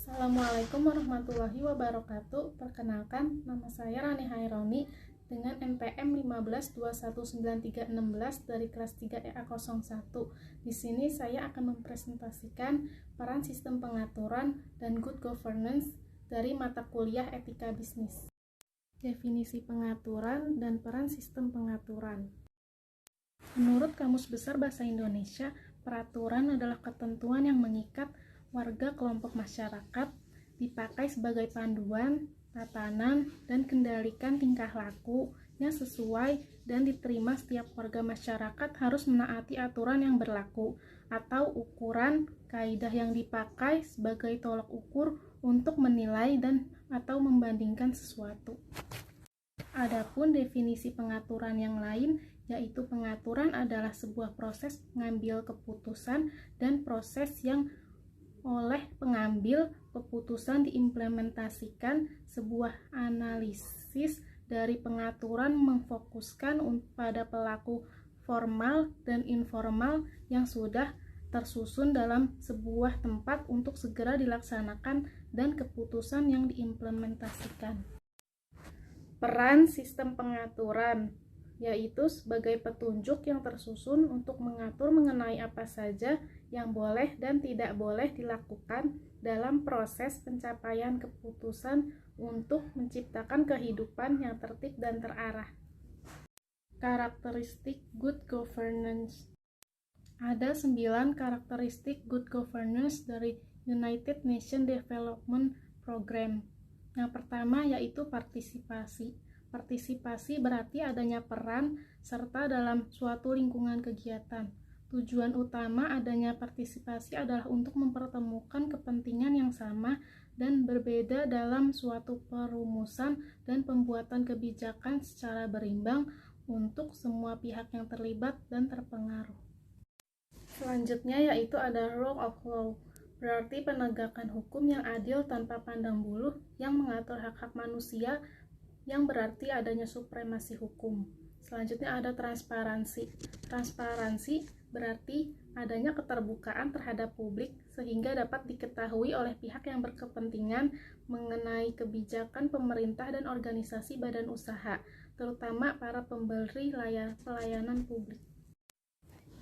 Assalamualaikum warahmatullahi wabarakatuh. Perkenalkan, nama saya Rani Haironi dengan NPM 15219316 dari kelas 3 EA01. Di sini saya akan mempresentasikan peran sistem pengaturan dan good governance dari mata kuliah Etika Bisnis. Definisi pengaturan dan peran sistem pengaturan. Menurut Kamus Besar Bahasa Indonesia, peraturan adalah ketentuan yang mengikat warga kelompok masyarakat, dipakai sebagai panduan, tatanan, dan kendalikan tingkah laku yang sesuai dan diterima setiap warga masyarakat harus menaati aturan yang berlaku atau ukuran, kaidah yang dipakai sebagai tolak ukur untuk menilai dan atau membandingkan sesuatu. Adapun definisi pengaturan yang lain, yaitu pengaturan adalah sebuah proses mengambil keputusan dan proses yang oleh pengambil keputusan diimplementasikan. Sebuah analisis dari pengaturan memfokuskan pada pelaku formal dan informal yang sudah tersusun dalam sebuah tempat untuk segera dilaksanakan dan keputusan yang diimplementasikan. Peran sistem pengaturan yaitu sebagai petunjuk yang tersusun untuk mengatur mengenai apa saja yang boleh dan tidak boleh dilakukan dalam proses pencapaian keputusan untuk menciptakan kehidupan yang tertib dan terarah. Karakteristik good governance. Ada 9 karakteristik good governance dari United Nations Development Program. Yang pertama yaitu partisipasi. Partisipasi berarti adanya peran serta dalam suatu lingkungan kegiatan. Tujuan utama adanya partisipasi adalah untuk mempertemukan kepentingan yang sama dan berbeda dalam suatu perumusan dan pembuatan kebijakan secara berimbang untuk semua pihak yang terlibat dan terpengaruh. Selanjutnya yaitu ada rule of law. Berarti penegakan hukum yang adil tanpa pandang bulu yang mengatur hak-hak manusia, yang berarti adanya supremasi hukum. Selanjutnya ada transparansi. Transparansi berarti adanya keterbukaan terhadap publik sehingga dapat diketahui oleh pihak yang berkepentingan mengenai kebijakan pemerintah dan organisasi badan usaha, terutama para pemberi pelayanan publik.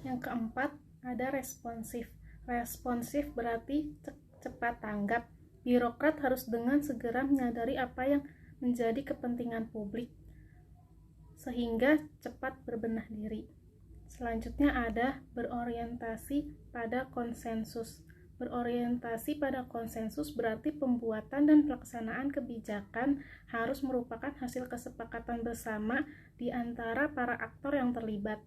Yang keempat, ada responsif. Responsif berarti cepat tanggap. Birokrat harus dengan segera menyadari apa yang menjadi kepentingan publik sehingga cepat berbenah diri. Selanjutnya ada berorientasi pada konsensus. Berorientasi pada konsensus berarti pembuatan dan pelaksanaan kebijakan harus merupakan hasil kesepakatan bersama di antara para aktor yang terlibat.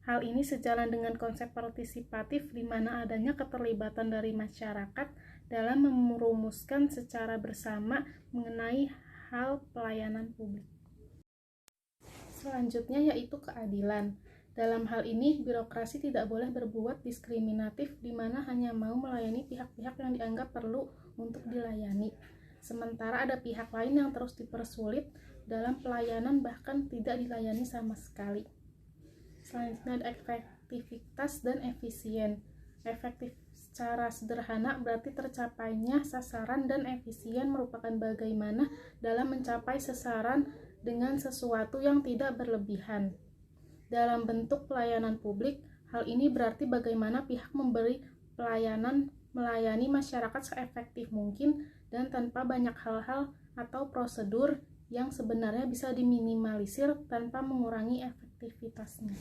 Hal ini sejalan dengan konsep partisipatif di mana adanya keterlibatan dari masyarakat dalam merumuskan secara bersama mengenai hal pelayanan publik. Selanjutnya yaitu keadilan. Dalam hal ini, birokrasi tidak boleh berbuat diskriminatif di mana hanya mau melayani pihak-pihak yang dianggap perlu untuk dilayani. Sementara ada pihak lain yang terus dipersulit dalam pelayanan bahkan tidak dilayani sama sekali. Selanjutnya ada efektivitas dan efisien. Efektif secara sederhana berarti tercapainya sasaran dan efisien merupakan bagaimana dalam mencapai sasaran dengan sesuatu yang tidak berlebihan. Dalam bentuk pelayanan publik, hal ini berarti bagaimana pihak memberi pelayanan melayani masyarakat seefektif mungkin dan tanpa banyak hal-hal atau prosedur yang sebenarnya bisa diminimalisir tanpa mengurangi efektivitasnya.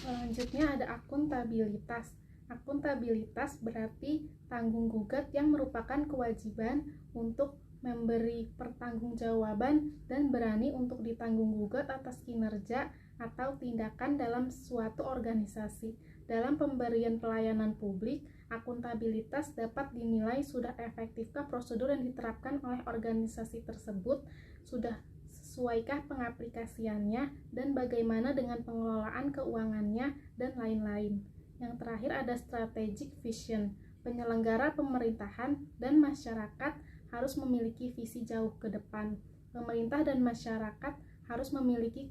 Selanjutnya ada akuntabilitas. Akuntabilitas berarti tanggung gugat yang merupakan kewajiban untuk memberi pertanggungjawaban dan berani untuk ditanggung gugat atas kinerja atau tindakan dalam suatu organisasi. Dalam pemberian pelayanan publik, akuntabilitas dapat dinilai sudah efektifkah prosedur yang diterapkan oleh organisasi tersebut, sudah sesuaikah pengaplikasiannya, dan bagaimana dengan pengelolaan keuangannya, dan lain-lain. Yang terakhir ada strategic vision. Penyelenggara pemerintahan dan masyarakat harus memiliki visi jauh ke depan. Pemerintah dan masyarakat harus memiliki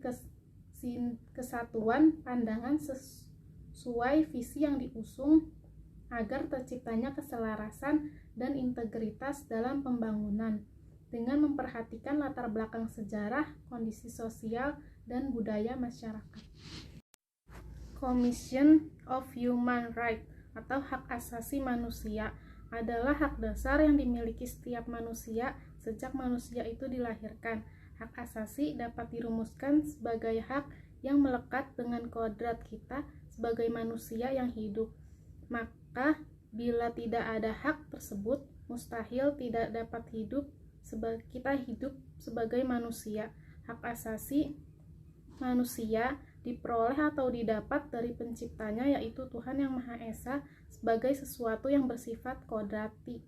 kesatuan pandangan sesuai visi yang diusung agar terciptanya keselarasan dan integritas dalam pembangunan dengan memperhatikan latar belakang sejarah, kondisi sosial, dan budaya masyarakat. Commission of Human Rights atau hak asasi manusia adalah hak dasar yang dimiliki setiap manusia sejak manusia itu dilahirkan. Hak asasi dapat dirumuskan sebagai hak yang melekat dengan kodrat kita sebagai manusia yang hidup. Maka, bila tidak ada hak tersebut, mustahil kita hidup sebagai manusia. Hak asasi manusia diperoleh atau didapat dari penciptanya, yaitu Tuhan Yang Maha Esa, sebagai sesuatu yang bersifat kodrati.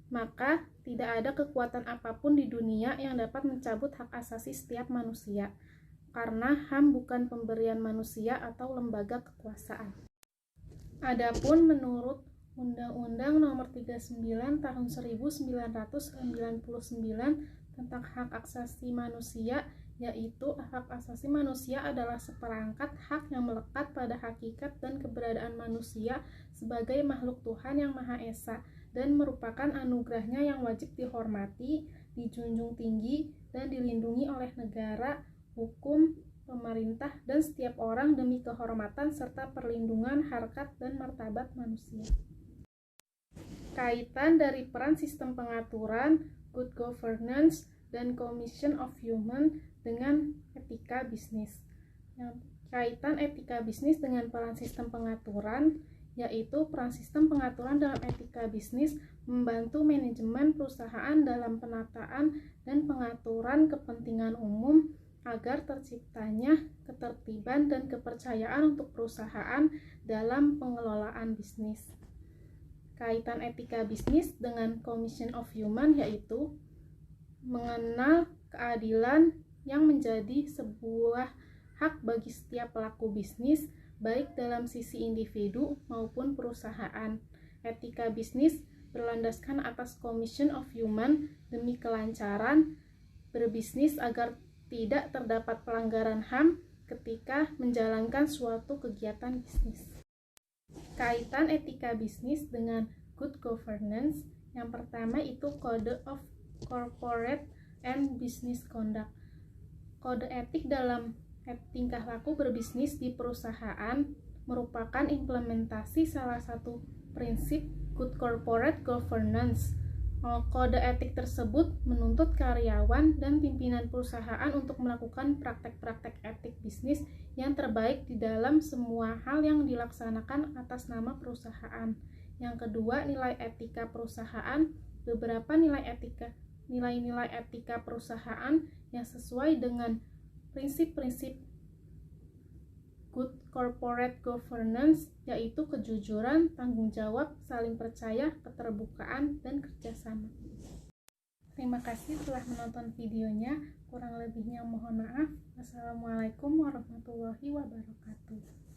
Maka tidak ada kekuatan apapun di dunia yang dapat mencabut hak asasi setiap manusia, karena HAM bukan pemberian manusia atau lembaga kekuasaan. Adapun menurut Undang-Undang Nomor 39 Tahun 1999 tentang hak asasi manusia, yaitu hak asasi manusia adalah seperangkat hak yang melekat pada hakikat dan keberadaan manusia sebagai makhluk Tuhan Yang Maha Esa dan merupakan anugerahnya yang wajib dihormati, dijunjung tinggi, dan dilindungi oleh negara, hukum, pemerintah, dan setiap orang demi kehormatan serta perlindungan harkat dan martabat manusia. Kaitan dari peran sistem pengaturan, good governance, dan Commission of Human dengan etika bisnis. Kaitan etika bisnis dengan peran sistem pengaturan, yaitu peran sistem pengaturan dalam etika bisnis membantu manajemen perusahaan dalam penataan dan pengaturan kepentingan umum agar terciptanya ketertiban dan kepercayaan untuk perusahaan dalam pengelolaan bisnis. Kaitan etika bisnis dengan Commission of Human yaitu mengenal keadilan yang menjadi sebuah hak bagi setiap pelaku bisnis, baik dalam sisi individu maupun perusahaan. Etika bisnis berlandaskan atas Commission of Human demi kelancaran berbisnis agar tidak terdapat pelanggaran HAM ketika menjalankan suatu kegiatan bisnis. Kaitan etika bisnis dengan good governance, yang pertama itu Code of Corporate and Business Conduct. Kode etik dalam tingkah laku berbisnis di perusahaan merupakan implementasi salah satu prinsip good corporate governance. Kode etik tersebut menuntut karyawan dan pimpinan perusahaan untuk melakukan praktek-praktek etik bisnis yang terbaik di dalam semua hal yang dilaksanakan atas nama perusahaan. Yang kedua, nilai etika perusahaan. Beberapa nilai-nilai etika perusahaan yang sesuai dengan prinsip-prinsip good corporate governance, yaitu kejujuran, tanggung jawab, saling percaya, keterbukaan, dan kerjasama. Terima kasih telah menonton videonya. Kurang lebihnya mohon maaf. Wassalamualaikum warahmatullahi wabarakatuh.